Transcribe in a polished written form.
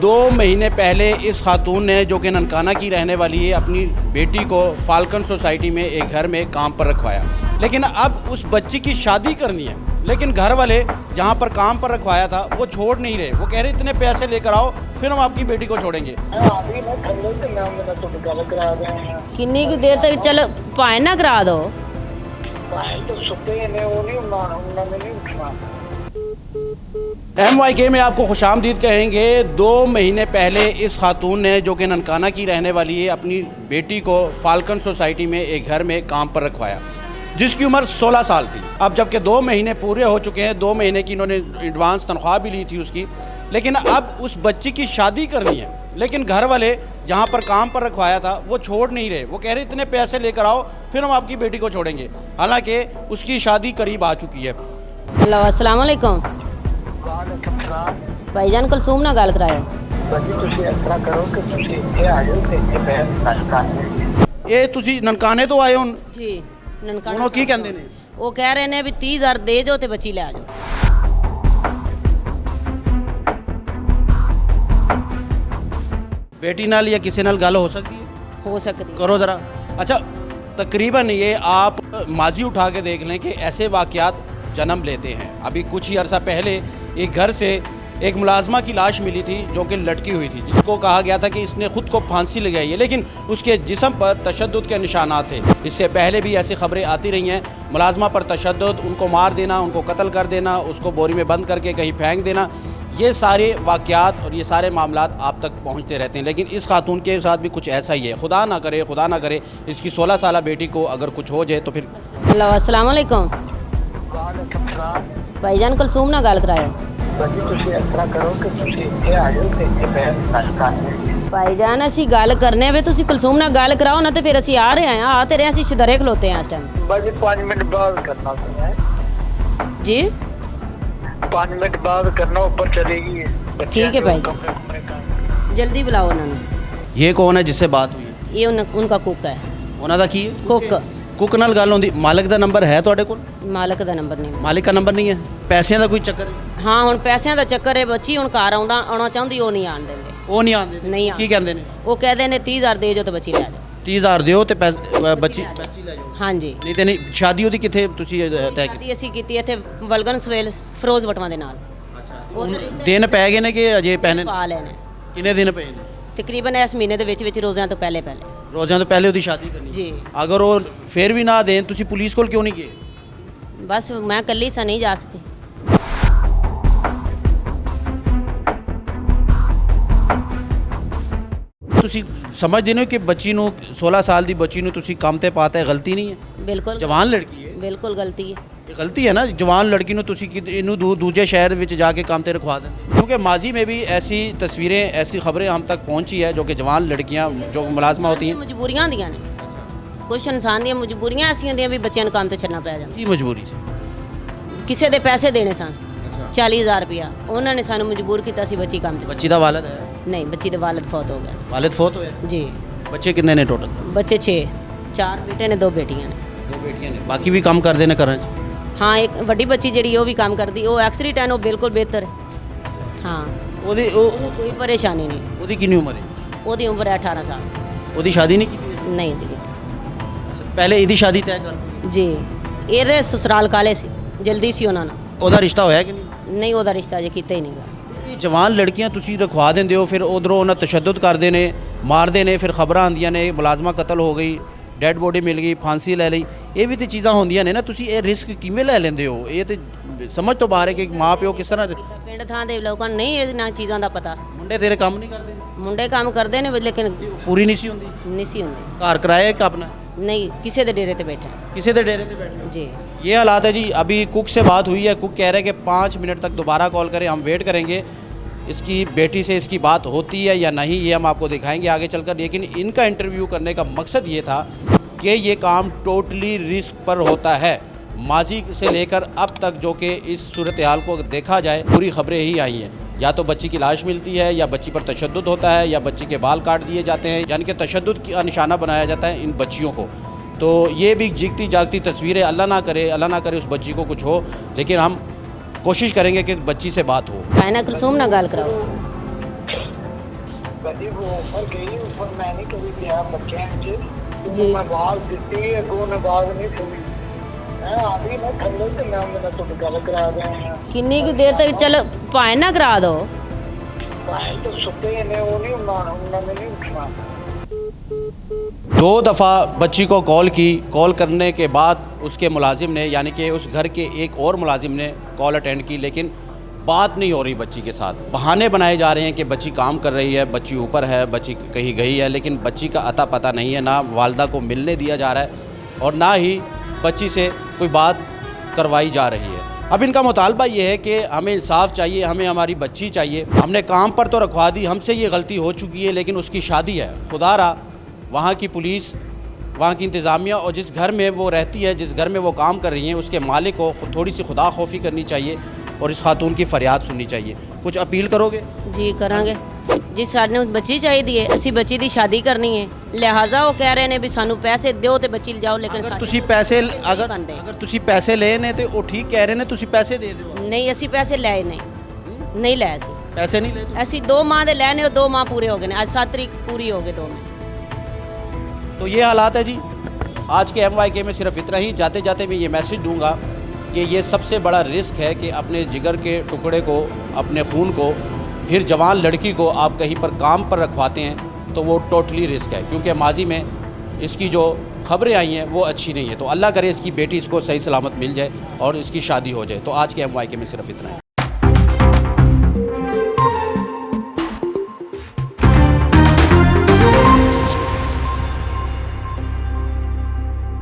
2 महीने पहले इस खातून ने, जो कि ननकाना की रहने वाली है, अपनी बेटी को फाल्कन सोसाइटी में एक घर में काम पर रखवाया। लेकिन अब उस बच्ची की शादी करनी है, लेकिन घर वाले जहां पर काम पर रखवाया था वो छोड़ नहीं रहे। वो कह रहे इतने पैसे लेकर आओ फिर हम आपकी बेटी को छोड़ेंगे। किन्नी की देर तक चल भाएं ना करा दो। MYK में आपको खुशामदीद कहेंगे। 2 महीने पहले इस खातून ने, जो कि ननकाना की रहने वाली है, अपनी बेटी को फाल्कन सोसाइटी में एक घर में काम पर रखवाया, जिसकी उम्र 16 साल थी। अब जबकि 2 महीने पूरे हो चुके हैं, 2 महीने की इन्होंने एडवांस तनख्वाह भी ली थी उसकी, लेकिन अब उस बच्ची की शादी करनी है। लेकिन घर वाले जहां पर काम पर रखवाया था वो छोड़ नहीं रहे। वो कह रहे इतने पैसे लेकर आओ फिर हम आपकी बेटी को छोड़ेंगे। हालांकि उसकी शादी करीब आ चुकी है। हेलो अस्सलाम वालेकुम भाईजान, कुलसूम ना गल करायो। ਇਹ ਤੁਸੀਂ ਨਨਕਾਣੇ ਤੋਂ ਆਏ ਹੋ? जी ननकाना ਹੁਣ ਉਹ ਕੀ ਕਹਿੰਦੇ ਨੇ? वो कह रहे ने भी 30,000 दे जाओ ते बच्ची ले आ जाओ। बेटी नाल या किसी नाल गल हो सकती है? हो सकती करो ज़रा। अच्छा, तकरीबन ये आप माजी उठा के देख लें कि ऐसे वाक़यात जन्म लेते हैं। अभी कुछ ही अरसा पहले एक घर से एक मुलाजमा की लाश मिली थी जो कि लटकी हुई थी, जिसको कहा गया था कि इसने ख़ुद को फांसी लगाई है, लेकिन उसके जिस्म पर तशद्दुद के निशानात थे। इससे पहले भी ऐसी खबरें आती रही हैं, मुलाजमा पर तशद्दुद, उनको मार देना, उनको कत्ल कर देना, उसको बोरी में बंद करके कहीं फेंक देना। ये सारे वाक़यात और ये सारे मामलात आप तक पहुँचते रहते हैं। लेकिन इस खातून के साथ भी कुछ ऐसा ही है। खुदा ना करे इसकी 16 साल बेटी को अगर कुछ हो जाए तो फिर। हेलो अस्सलाम वालेकुम भाईजान, कुलसूम ना गल करायो। भाईजान ਅਸੀਂ ਗੱਲ ਕਰਨੇ ਵੇ, ਤੁਸੀਂ ਕੁਲਸੂਮ ਨਾਲ ਗੱਲ ਕਰਾਓ ਨਾ, ਤੇ ਫਿਰ ਅਸੀਂ ਆ ਰਹੇ ਆ ਤੇ ਰਹੇ ਅਸੀਂ ਸ਼ਦਰੇ ਖਲੋਤੇ ਆ ਇਸ ਟਾਈਮ। बस 5 मिनट बाद करना है जी 5 मिनट बाद करना, ऊपर चलेगी। ठीक है भाई, जल्दी बुलाओ उन्होंने। ये कौन है जिससे बात हुई है? ये उनका कुक है। ਉਹਨਾਂ ਦਾ ਕੀ ਹੈ? कुक ਕੁੱਕ ਨਾਲ ਗੱਲ ਹੁੰਦੀ। ਮਾਲਕ ਦਾ ਨੰਬਰ ਹੈ ਤੁਹਾਡੇ ਕੋਲ? ਮਾਲਕ ਦਾ ਨੰਬਰ ਨਹੀਂ। ਮਾਲਿਕ ਦਾ ਨੰਬਰ ਨਹੀਂ ਹੈ? ਪੈਸਿਆਂ ਦਾ ਕੋਈ ਚੱਕਰ ਹੈ? ਹਾਂ ਹੁਣ ਪੈਸਿਆਂ ਦਾ ਚੱਕਰ ਹੈ। ਬੱਚੀ ਹੁਣ ਘਰ ਆਉਣਾ ਚਾਹੁੰਦੀ, ਉਹ ਨਹੀਂ ਆਣ ਦਿੰਦੇ। ਉਹ ਨਹੀਂ ਆਉਂਦੇ? ਨਹੀਂ ਕੀ ਕਹਿੰਦੇ ਨੇ? ਉਹ ਕਹਿੰਦੇ ਨੇ 30,000 ਦੇ ਜਾਓ ਤੇ ਬੱਚੀ ਲੈ ਜਾਓ। 30,000 ਦਿਓ ਤੇ ਬੱਚੀ ਲੈ ਜਾਓ। ਹਾਂਜੀ। ਨਹੀਂ ਤੇ ਨਹੀਂ। ਸ਼ਾਦੀ ਉਹਦੀ ਕਿੱਥੇ ਤੁਸੀਂ ਤੈਅ ਕੀਤੀ? ਸ਼ਾਦੀ ਅਸੀਂ ਕੀਤੀ ਇੱਥੇ ਵਲਗਨ ਸਵੇਲ ਫਰੋਜ਼ ਵਟਵਾ ਦੇ ਨਾਲ। ਦਿਨ ਪੈ ਗਏ ਨੇ ਕਿ ਅਜੇ ਪੈਣੇ? ਪਾ ਲੈਣੇ ਕਿੰਨੇ ਦਿਨ ਪਏ ਨੇ? ਤਕਰੀਬਨ ਇਸ ਮਹੀਨੇ ਦੇ ਵਿੱਚ ਰੋਜ਼ਿਆਂ ਤੋਂ ਪਹਿਲੇ। ਰੋਜ਼ਾਂ ਤੋਂ ਪਹਿਲੇ ਉਹਦੀ ਸ਼ਾਦੀ ਕਰਨੀ ਜੀ। ਅਗਰ ਉਹ ਫਿਰ ਵੀ ਨਾ ਦੇਣ, ਤੁਸੀਂ ਪੁਲਿਸ ਕੋਲ ਕਿਉਂ ਨਹੀਂ ਗਏ? ਬਸ ਮੈਂ ਇਕੱਲੀ ਸਾ ਨਹੀਂ ਜਾ ਸਕੀ। ਤੁਸੀਂ ਸਮਝਦੇ ਹੋ ਕਿ ਬੱਚੀ ਨੂੰ 16 ਸਾਲ ਦੀ ਬੱਚੀ ਨੂੰ ਤੁਸੀਂ ਕੰਮ ਤੇ ਪਾਤਾ ਹੈ, ਗਲਤੀ ਨਹੀਂ ਹੈ? ਬਿਲਕੁਲ ਜਵਾਨ ਲੜਕੀ ਹੈ। ਬਿਲਕੁਲ ਗਲਤੀ ਹੈ। ये गलती है ना। जवान लड़की ਨੂੰ ਤੁਸੀਂ ਇਹਨੂੰ दूजे शहर ਵਿੱਚ ਜਾ ਕੇ ਕੰਮ ਤੇ रखवा देंगे। क्योंकि माजी में भी ऐसी तस्वीरें, ऐसी खबरें हम तक पहुंची है जो कि जवान लड़कियां जो मुलाजमा होती हैं। ਮਜਬੂਰੀਆਂ ਹੁੰਦੀਆਂ ਨੇ ਕੁਝ ਇਨਸਾਨ ਦੀਆਂ ਮਜਬੂਰੀਆਂ ਐਸੀਆਂ ਹੁੰਦੀਆਂ ਵੀ ਬੱਚਿਆਂ ਨੂੰ ਕੰਮ ਤੇ ਛੱਡਣਾ ਪੈ ਜਾਂਦਾ। ਕੀ ਮਜਬੂਰੀ ਸੀ? ਕਿਸੇ ਦੇ ਪੈਸੇ ਦੇਣੇ ਸਨ 40,000 ਰੁਪਇਆ, ਉਹਨਾਂ ਨੇ ਸਾਨੂੰ ਮਜਬੂਰ ਕੀਤਾ ਸੀ ਬੱਚੀ ਕੰਮ ਤੇ। ਬੱਚੀ ਦਾ ਵਾਲਿਦ ਹੈ? ਨਹੀਂ, ਬੱਚੀ ਦੇ ਵਾਲਿਦ ਫੌਤ ਹੋ ਗਏ। ਵਾਲਿਦ ਫੌਤ ਹੋਇਆ? ਜੀ। ਬੱਚੇ ਕਿੰਨੇ ਨੇ ਟੋਟਲ? ਬੱਚੇ 6, 4 ਬੇਟੇ ਨੇ, 2 ਬੇਟੀਆਂ ਨੇ। 2 ਬੇਟੀਆਂ ਨੇ। ਬਾਕੀ ਵੀ ਕੰਮ ਕਰਦੇ ਨੇ ਘਰਾਂ 'ਚ? ਹਾਂ, ਇੱਕ ਵੱਡੀ ਬੱਚੀ ਜਿਹੜੀ ਉਹ ਵੀ ਕੰਮ ਕਰਦੀ, ਉਹ ਐਕਸੀਡੈਂਟ ਹੈ, ਉਹ ਬਿਲਕੁਲ ਬਿਹਤਰ ਹੈ। ਹਾਂ, ਉਹਨੂੰ ਕੋਈ ਪਰੇਸ਼ਾਨੀ ਨਹੀਂ। ਉਹਦੀ ਕਿੰਨੀ ਉਮਰ ਹੈ? ਉਹਦੀ ਉਮਰ ਹੈ 18 ਸਾਲ। ਉਹਦੀ ਸ਼ਾਦੀ ਨਹੀਂ ਕੀਤੀ? ਨਹੀਂ ਜੀ ਕੀਤੀ। ਅੱਛਾ, ਪਹਿਲੇ ਇਹਦੀ ਸ਼ਾਦੀ ਤੈਅ ਕਰ? ਜੀ। ਇਹਦੇ ਸਸੁਰਾਲ ਕਾਲੇ ਸੀ, ਜਲਦੀ ਸੀ ਉਹਨਾਂ ਨਾਲ। ਉਹਦਾ ਰਿਸ਼ਤਾ ਹੋਇਆ ਕਿ ਨਹੀਂ? ਨਹੀਂ, ਉਹਦਾ ਰਿਸ਼ਤਾ ਅਜੇ ਕੀਤਾ ਹੀ ਨਹੀਂਗਾ। ਇਹ ਜਵਾਨ ਲੜਕੀਆਂ ਤੁਸੀਂ ਰਖਵਾ ਦਿੰਦੇ ਹੋ, ਫਿਰ ਉਧਰੋਂ ਉਹਨਾਂ ਤਸ਼ੱਦਦ ਕਰਦੇ ਨੇ, ਮਾਰਦੇ ਨੇ, ਫਿਰ ਖਬਰਾਂ ਆਉਂਦੀਆਂ ਨੇ ਮੁਲਾਜ਼ਮਾ ਕਤਲ ਹੋ ਗਈ, ਡੈਡ ਬੋਡੀ ਮਿਲ ਗਈ, ਫਾਂਸੀ ਲੈ ਲਈ। ਇਹ ਵੀ ਤੇ ਚੀਜ਼ਾਂ ਹੁੰਦੀਆਂ ਨੇ ਨਾ। ਤੁਸੀਂ ਇਹ ਰਿਸਕ ਕਿਵੇਂ ਲੈ ਲੈਂਦੇ ਹੋ? ਇਹ ਤੇ ਸਮਝ ਤੋਂ ਬਾਹਰ ਹੈ ਕਿ ਮਾਂ ਪਿਓ ਕਿਸ ਤਰ੍ਹਾਂ। ਪਿੰਡ ਥਾਂ ਦੇ ਲੋਕਾਂ ਨੂੰ ਨਹੀਂ ਇਹਨਾਂ ਚੀਜ਼ਾਂ ਦਾ ਪਤਾ। ਮੁੰਡੇ ਤੇਰੇ ਕੰਮ ਨਹੀਂ ਕਰਦੇ? ਮੁੰਡੇ ਕੰਮ ਕਰਦੇ ਨੇ ਲੇਕਿਨ ਪੂਰੀ ਨਹੀਂ ਸੀ ਹੁੰਦੀ? ਨਹੀਂ ਸੀ ਹੁੰਦੀ। ਘਰ ਕਿਰਾਇਆ ਇੱਕ ਆਪਣਾ? नहीं, किसी दे डेरे पे बैठे किसी दे डेरे पे बैठे जी। ये हालात है जी। अभी कुक से बात हुई है, कुक कह रहे हैं कि 5 मिनट तक दोबारा कॉल करें, हम वेट करेंगे इसकी बेटी से इसकी बात होती है या नहीं, ये हम आपको दिखाएंगे आगे चलकर। लेकिन इनका इंटरव्यू करने का मकसद ये था कि ये काम टोटली रिस्क पर होता है। माजी से लेकर अब तक जो कि इस सूरत हाल को देखा जाए, पूरी खबरें ही आई हैं। या तो बच्ची की लाश मिलती है, या बच्ची पर तशद्दुद होता है, या बच्ची के बाल काट दिए जाते हैं, यानी कि तशद्दुद का निशाना बनाया जाता है इन बच्चियों को। तो ये भी जीती जागती तस्वीरें। अल्लाह ना करे उस बच्ची को कुछ हो, लेकिन हम कोशिश करेंगे कि बच्ची से बात हो। कायना कुलसूम ना गाल कराओ। बड़ी वो ऊपर गई, ऊपर मैं नहीं कभी गया बच्चे हैं जी। मैं आवाज दी अगों ने आवाज नहीं सुनी, मैं आदमी ना थल्ले ते मैं मेरा तो गल करा गए हैं किन्नी की देर तक चल भाएं ना करा दो। भाई तो सुते ने वो नहीं उन्होंने नहीं उठना। 2 दफ़ा बच्ची को कॉल की, कॉल करने के बाद उसके मुलाजिम ने यानी कि उस घर के एक और मुलाजिम ने कॉल अटेंड की, लेकिन बात नहीं हो रही बच्ची के साथ। बहाने बनाए जा रहे हैं कि बच्ची काम कर रही है, बच्ची ऊपर है, बच्ची कहीं गई है, लेकिन बच्ची का अता पता नहीं है। ना वालदा को मिलने दिया जा रहा है और ना ही बच्ची से कोई बात करवाई जा रही है। अब इनका मुतालबा ये है कि हमें इंसाफ चाहिए, हमें हमारी बच्ची चाहिए। हमने काम पर तो रखवा दी, हमसे ये गलती हो चुकी है, लेकिन उसकी शादी है। खुदारा वहाँ की पुलिस, वहाँ की इंतज़ामिया और जिस घर में वो रहती है, जिस घर में वो काम कर रही हैं, उसके मालिक को थोड़ी सी खुदा खौफी करनी चाहिए और इस खातून की फरियाद सुननी चाहिए। कुछ अपील करोगे? जी करांगे जी। सानू बच्ची चाहिए, असी बच्ची की शादी करनी है, लिहाजा वो कह रहे ने भी सानू पैसे दो तो बच्ची जाओ, लेकिन अगर साडे तुसी पैसे बनदे। अगर तुसी पैसे ले ने तो वो ठीक कह रहे ने, तुसी पैसे दे दो। नहीं असी पैसे ले नहीं ले असी पैसे नहीं ले असी 2 माह दे लेने, 2 माह पूरे हो गए ने, आज 7 तारीख पूरी हो गए 2 में। तो ये हालात है जी। आज के MYK में सिर्फ इतना ही। जाते जाते मैं ये मैसेज दूंगा कि ये सबसे बड़ा रिस्क है कि अपने जिगर के टुकड़े को, अपने खून को, फिर जवान लड़की को आप कहीं पर काम पर रखवाते हैं तो वो टोटली रिस्क है, क्योंकि माजी में इसकी जो खबरें आई हैं वो अच्छी नहीं है। तो अल्लाह करे इसकी बेटी इसको सही सलामत मिल जाए और इसकी शादी हो जाए। तो आज के MYK में सिर्फ इतना है।